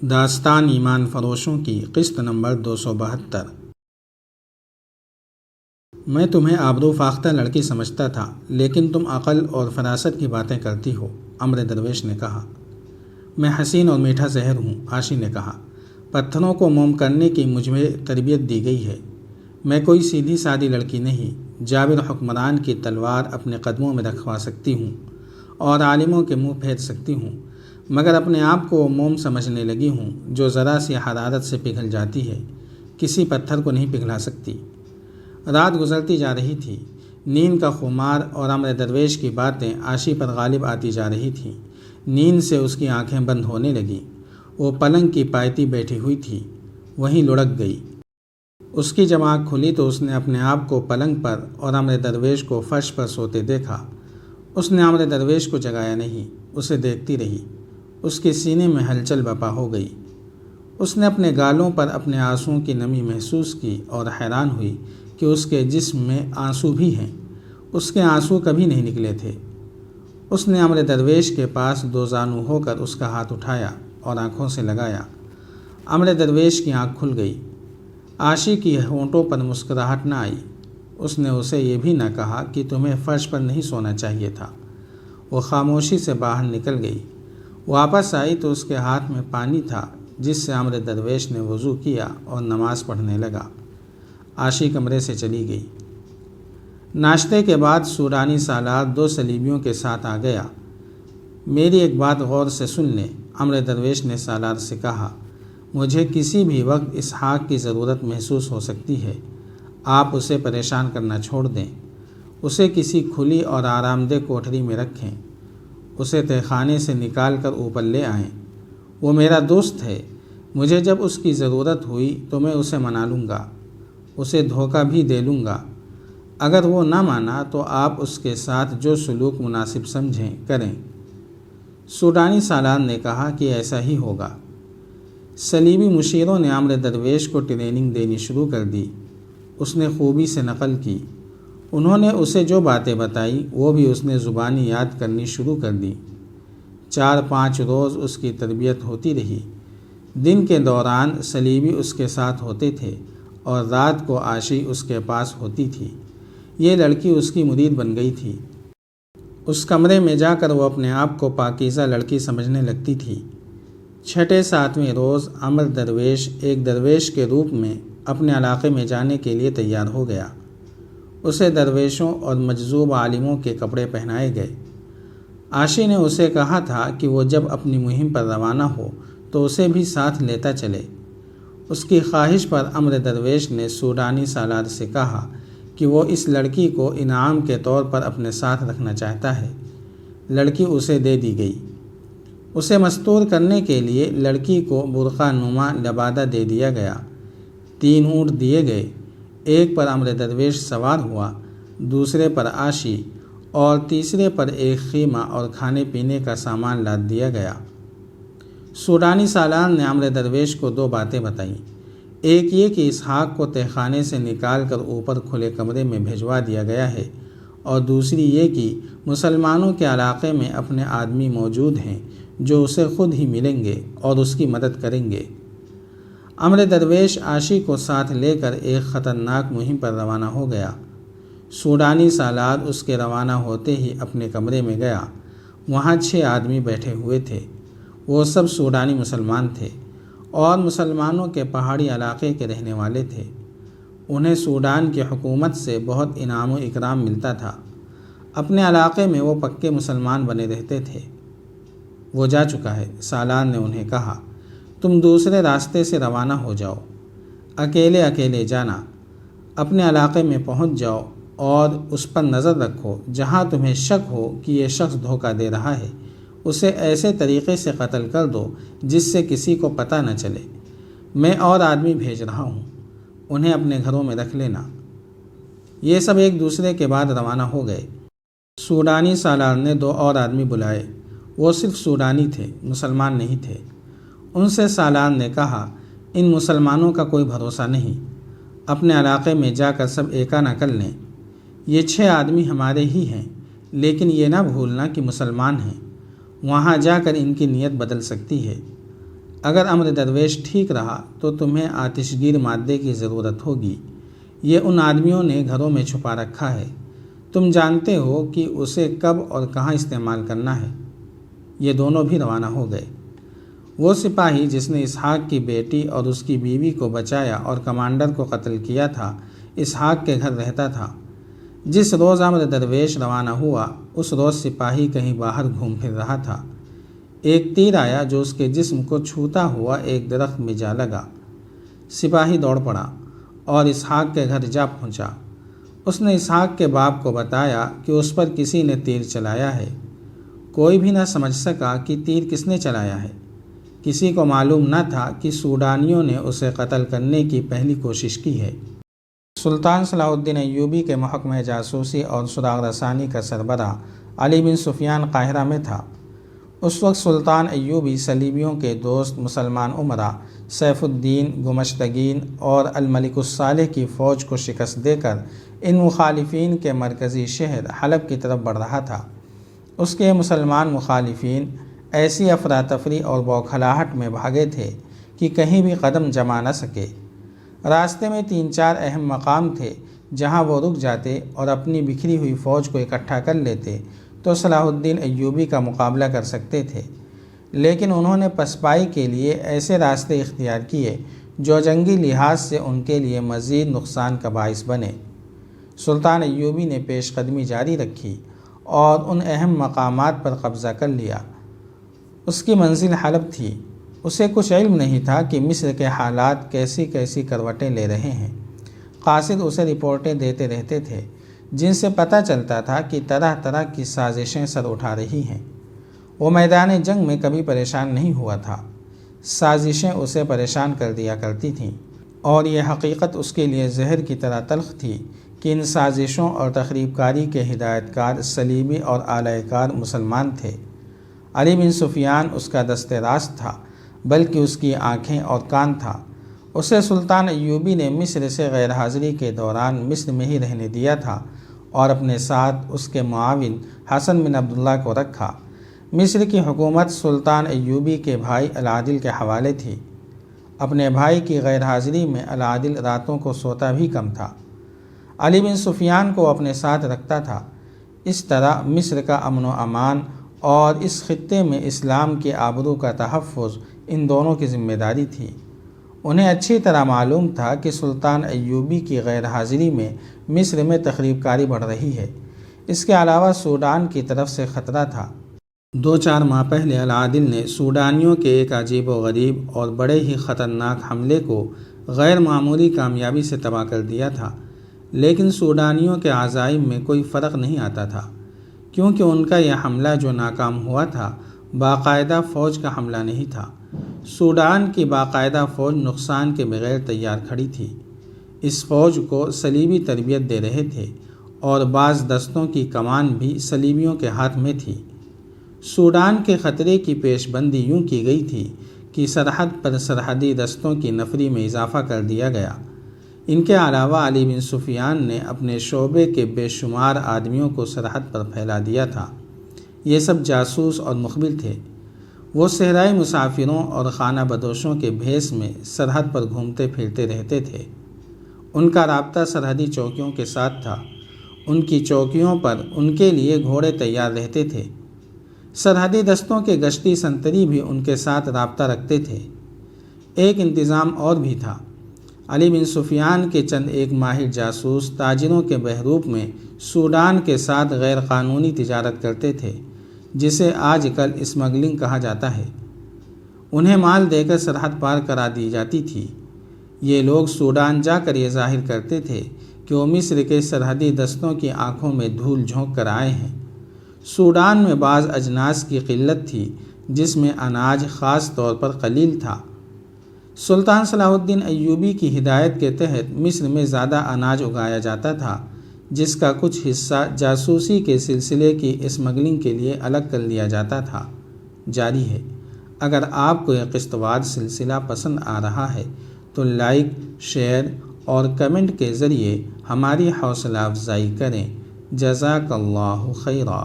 داستان ایمان فروشوں کی قسط نمبر 272۔ میں تمہیں آبرو فاختہ لڑکی سمجھتا تھا، لیکن تم عقل اور فراست کی باتیں کرتی ہو، امر درویش نے کہا۔ میں حسین اور میٹھا زہر ہوں، عاشی نے کہا۔ پتھروں کو موم کرنے کی مجھ میں تربیت دی گئی ہے۔ میں کوئی سیدھی سادی لڑکی نہیں، جابر حکمران کی تلوار اپنے قدموں میں رکھوا سکتی ہوں اور عالموں کے منہ پھیر سکتی ہوں، مگر اپنے آپ کو موم سمجھنے لگی ہوں جو ذرا سی حرارت سے پگھل جاتی ہے، کسی پتھر کو نہیں پگھلا سکتی۔ رات گزرتی جا رہی تھی، نیند کا خمار اور امر درویش کی باتیں عاشی پر غالب آتی جا رہی تھیں۔ نیند سے اس کی آنکھیں بند ہونے لگیں۔ وہ پلنگ کی پایتی بیٹھی ہوئی تھی، وہیں لڑک گئی۔ اس کی جب آنکھ کھلی تو اس نے اپنے آپ کو پلنگ پر اور امر درویش کو فرش پر سوتے دیکھا۔ اس نے امر درویش کو جگایا نہیں، اسے دیکھتی رہی۔ اس کے سینے میں ہلچل برپا ہو گئی۔ اس نے اپنے گالوں پر اپنے آنسوؤں کی نمی محسوس کی اور حیران ہوئی کہ اس کے جسم میں آنسو بھی ہیں۔ اس کے آنسو کبھی نہیں نکلے تھے۔ اس نے امر درویش کے پاس دو زانو ہو کر اس کا ہاتھ اٹھایا اور آنکھوں سے لگایا۔ امر درویش کی آنکھ کھل گئی۔ عاشی کی ہونٹوں پر مسکراہٹ نہ آئی۔ اس نے اسے یہ بھی نہ کہا کہ تمہیں فرش پر نہیں سونا چاہیے تھا۔ وہ خاموشی سے باہر نکل گئی۔ واپس آئی تو اس کے ہاتھ میں پانی تھا جس سے امر درویش نے وضو کیا اور نماز پڑھنے لگا۔ عاشی کمرے سے چلی گئی۔ ناشتے کے بعد سوڈانی سالار دو سلیبیوں کے ساتھ آ گیا۔ میری ایک بات غور سے سن لیں، امر درویش نے سالار سے کہا۔ مجھے کسی بھی وقت اسحاق کی ضرورت محسوس ہو سکتی ہے۔ آپ اسے پریشان کرنا چھوڑ دیں۔ اسے کسی کھلی اور آرام دہ کوٹھری میں رکھیں۔ اسے تہہ خانے سے نکال کر اوپر لے آئیں۔ وہ میرا دوست ہے۔ مجھے جب اس کی ضرورت ہوئی تو میں اسے منا لوں گا، اسے دھوکہ بھی دے لوں گا۔ اگر وہ نہ مانا تو آپ اس کے ساتھ جو سلوک مناسب سمجھیں کریں۔ سوڈانی سالار نے کہا کہ ایسا ہی ہوگا۔ صلیبی مشیروں نے امر درویش کو ٹریننگ دینی شروع کر دی۔ اس نے خوبی سے نقل کی۔ انہوں نے اسے جو باتیں بتائی وہ بھی اس نے زبانی یاد کرنی شروع کر دی۔ 4-5 روز اس کی تربیت ہوتی رہی۔ دن کے دوران صلیبی اس کے ساتھ ہوتے تھے اور رات کو عاشی اس کے پاس ہوتی تھی۔ یہ لڑکی اس کی مرید بن گئی تھی۔ اس کمرے میں جا کر وہ اپنے آپ کو پاکیزہ لڑکی سمجھنے لگتی تھی۔ 6-7ویں روز امر درویش ایک درویش کے روپ میں اپنے علاقے میں جانے کے لیے تیار ہو گیا۔ اسے درویشوں اور مجذوب عالموں کے کپڑے پہنائے گئے۔ عاشی نے اسے کہا تھا کہ وہ جب اپنی مہم پر روانہ ہو تو اسے بھی ساتھ لیتا چلے۔ اس کی خواہش پر امر درویش نے سوڈانی سالار سے کہا کہ وہ اس لڑکی کو انعام کے طور پر اپنے ساتھ رکھنا چاہتا ہے۔ لڑکی اسے دے دی گئی۔ اسے مستور کرنے کے لیے لڑکی کو برقع نما لبادہ دے دیا گیا۔ 3 اونٹ دیے گئے، ایک پر امر درویش سوار ہوا، دوسرے پر عاشی اور تیسرے پر ایک خیمہ اور کھانے پینے کا سامان لاد دیا گیا۔ سوڈانی سالار نے امر درویش کو 2 باتیں بتائیں۔ ایک یہ کہ اسحاق کو تہہ خانے سے نکال کر اوپر کھلے کمرے میں بھجوا دیا گیا ہے، اور دوسری یہ کہ مسلمانوں کے علاقے میں اپنے آدمی موجود ہیں جو اسے خود ہی ملیں گے اور اس کی مدد کریں گے۔ امر درویش عاشی کو ساتھ لے کر ایک خطرناک مہم پر روانہ ہو گیا۔ سوڈانی سالار اس کے روانہ ہوتے ہی اپنے کمرے میں گیا۔ وہاں 6 آدمی بیٹھے ہوئے تھے۔ وہ سب سوڈانی مسلمان تھے اور مسلمانوں کے پہاڑی علاقے کے رہنے والے تھے۔ انہیں سوڈان کی حکومت سے بہت انعام و اکرام ملتا تھا۔ اپنے علاقے میں وہ پکے مسلمان بنے رہتے تھے۔ وہ جا چکا ہے، سالار نے انہیں کہا۔ تم دوسرے راستے سے روانہ ہو جاؤ۔ اکیلے اکیلے جانا۔ اپنے علاقے میں پہنچ جاؤ اور اس پر نظر رکھو۔ جہاں تمہیں شک ہو کہ یہ شخص دھوکہ دے رہا ہے، اسے ایسے طریقے سے قتل کر دو جس سے کسی کو پتہ نہ چلے۔ میں اور آدمی بھیج رہا ہوں، انہیں اپنے گھروں میں رکھ لینا۔ یہ سب ایک دوسرے کے بعد روانہ ہو گئے۔ سوڈانی سالار نے 2 اور آدمی بلائے۔ وہ صرف سوڈانی تھے، مسلمان نہیں تھے۔ ان سے سالار نے کہا، ان مسلمانوں کا کوئی بھروسہ نہیں، اپنے علاقے میں جا کر سب ایکا نہ کر لیں۔ یہ 6 آدمی ہمارے ہی ہیں، لیکن یہ نہ بھولنا کہ مسلمان ہیں۔ وہاں جا کر ان کی نیت بدل سکتی ہے۔ اگر امر درویش ٹھیک رہا تو تمہیں آتش گیر مادے کی ضرورت ہوگی، یہ ان آدمیوں نے گھروں میں چھپا رکھا ہے، تم جانتے ہو کہ اسے کب اور کہاں استعمال کرنا ہے۔ یہ دونوں بھی روانہ ہو گئے۔ وہ سپاہی جس نے اسحاق کی بیٹی اور اس کی بیوی کو بچایا اور کمانڈر کو قتل کیا تھا، اسحاق کے گھر رہتا تھا۔ جس روز امر درویش روانہ ہوا اس روز سپاہی کہیں باہر گھوم پھر رہا تھا۔ ایک تیر آیا جو اس کے جسم کو چھوتا ہوا ایک درخت میں جا لگا۔ سپاہی دوڑ پڑا اور اسحاق کے گھر جا پہنچا۔ اس نے اسحاق کے باپ کو بتایا کہ اس پر کسی نے تیر چلایا ہے۔ کوئی بھی نہ سمجھ سکا کہ تیر کس نے چلایا ہے۔ کسی کو معلوم نہ تھا کہ سوڈانیوں نے اسے قتل کرنے کی پہلی کوشش کی ہے۔ سلطان صلاح الدین ایوبی کے محکمہ جاسوسی اور سراغ رسانی کا سربراہ علی بن سفیان قاہرہ میں تھا۔ اس وقت سلطان ایوبی صلیبیوں کے دوست مسلمان امراء سیف الدین، گمشتگین اور الملک الصالح کی فوج کو شکست دے کر ان مخالفین کے مرکزی شہر حلب کی طرف بڑھ رہا تھا۔ اس کے مسلمان مخالفین ایسی افراتفری اور بوکھلاہٹ میں بھاگے تھے کہ کہیں بھی قدم جما نہ سکے۔ راستے میں 3-4 اہم مقام تھے جہاں وہ رک جاتے اور اپنی بکھری ہوئی فوج کو اکٹھا کر لیتے تو صلاح الدین ایوبی کا مقابلہ کر سکتے تھے، لیکن انہوں نے پسپائی کے لیے ایسے راستے اختیار کیے جو جنگی لحاظ سے ان کے لیے مزید نقصان کا باعث بنے۔ سلطان ایوبی نے پیش قدمی جاری رکھی اور ان اہم مقامات پر قبضہ کر لیا۔ اس کی منزل حلب تھی۔ اسے کچھ علم نہیں تھا کہ مصر کے حالات کیسی کیسی کروٹیں لے رہے ہیں۔ قاصد اسے رپورٹیں دیتے رہتے تھے جن سے پتہ چلتا تھا کہ طرح طرح کی سازشیں سر اٹھا رہی ہیں۔ وہ میدان جنگ میں کبھی پریشان نہیں ہوا تھا، سازشیں اسے پریشان کر دیا کرتی تھیں، اور یہ حقیقت اس کے لیے زہر کی طرح تلخ تھی کہ ان سازشوں اور تخریب کاری کے ہدایت کار صلیبی اور آلۂ کار مسلمان تھے۔ علی بن سفیان اس کا دست راست تھا، بلکہ اس کی آنکھیں اور کان تھا۔ اسے سلطان ایوبی نے مصر سے غیر حاضری کے دوران مصر میں ہی رہنے دیا تھا اور اپنے ساتھ اس کے معاون حسن بن عبداللہ کو رکھا۔ مصر کی حکومت سلطان ایوبی کے بھائی العادل کے حوالے تھی۔ اپنے بھائی کی غیر حاضری میں العادل راتوں کو سوتا بھی کم تھا۔ علی بن سفیان کو اپنے ساتھ رکھتا تھا۔ اس طرح مصر کا امن و امان اور اس خطے میں اسلام کی آبرو کا تحفظ ان دونوں کی ذمہ داری تھی۔ انہیں اچھی طرح معلوم تھا کہ سلطان ایوبی کی غیر حاضری میں مصر میں تخریب کاری بڑھ رہی ہے۔ اس کے علاوہ سوڈان کی طرف سے خطرہ تھا۔ 2-4 ماہ پہلے العادل نے سوڈانیوں کے ایک عجیب و غریب اور بڑے ہی خطرناک حملے کو غیر معمولی کامیابی سے تباہ کر دیا تھا، لیکن سوڈانیوں کے عزائم میں کوئی فرق نہیں آتا تھا، کیونکہ ان کا یہ حملہ جو ناکام ہوا تھا باقاعدہ فوج کا حملہ نہیں تھا۔ سوڈان کی باقاعدہ فوج نقصان کے بغیر تیار کھڑی تھی۔ اس فوج کو صلیبی تربیت دے رہے تھے اور بعض دستوں کی کمان بھی صلیبیوں کے ہاتھ میں تھی۔ سوڈان کے خطرے کی پیش بندی یوں کی گئی تھی کہ سرحد پر سرحدی دستوں کی نفری میں اضافہ کر دیا گیا۔ ان کے علاوہ علی بن سفیان نے اپنے شعبے کے بے شمار آدمیوں کو سرحد پر پھیلا دیا تھا۔ یہ سب جاسوس اور مخبر تھے۔ وہ صحرائی مسافروں اور خانہ بدوشوں کے بھیس میں سرحد پر گھومتے پھرتے رہتے تھے۔ ان کا رابطہ سرحدی چوکیوں کے ساتھ تھا۔ ان کی چوکیوں پر ان کے لیے گھوڑے تیار رہتے تھے۔ سرحدی دستوں کے گشتی سنتری بھی ان کے ساتھ رابطہ رکھتے تھے۔ ایک انتظام اور بھی تھا۔ علی بن سفیان کے چند ایک ماہر جاسوس تاجروں کے بحروپ میں سوڈان کے ساتھ غیر قانونی تجارت کرتے تھے، جسے آج کل اسمگلنگ کہا جاتا ہے۔ انہیں مال دے کر سرحد پار کرا دی جاتی تھی۔ یہ لوگ سوڈان جا کر یہ ظاہر کرتے تھے کہ وہ مصر کے سرحدی دستوں کی آنکھوں میں دھول جھونک کر آئے ہیں۔ سوڈان میں بعض اجناس کی قلت تھی جس میں اناج خاص طور پر قلیل تھا۔ سلطان صلاح الدین ایوبی کی ہدایت کے تحت مصر میں زیادہ اناج اگایا جاتا تھا، جس کا کچھ حصہ جاسوسی کے سلسلے کی اسمگلنگ کے لیے الگ کر لیا جاتا تھا۔ جاری ہے۔ اگر آپ کو یہ قسط وار سلسلہ پسند آ رہا ہے تو لائک، شیئر اور کمنٹ کے ذریعے ہماری حوصلہ افزائی کریں۔ جزاک اللہ خیرا۔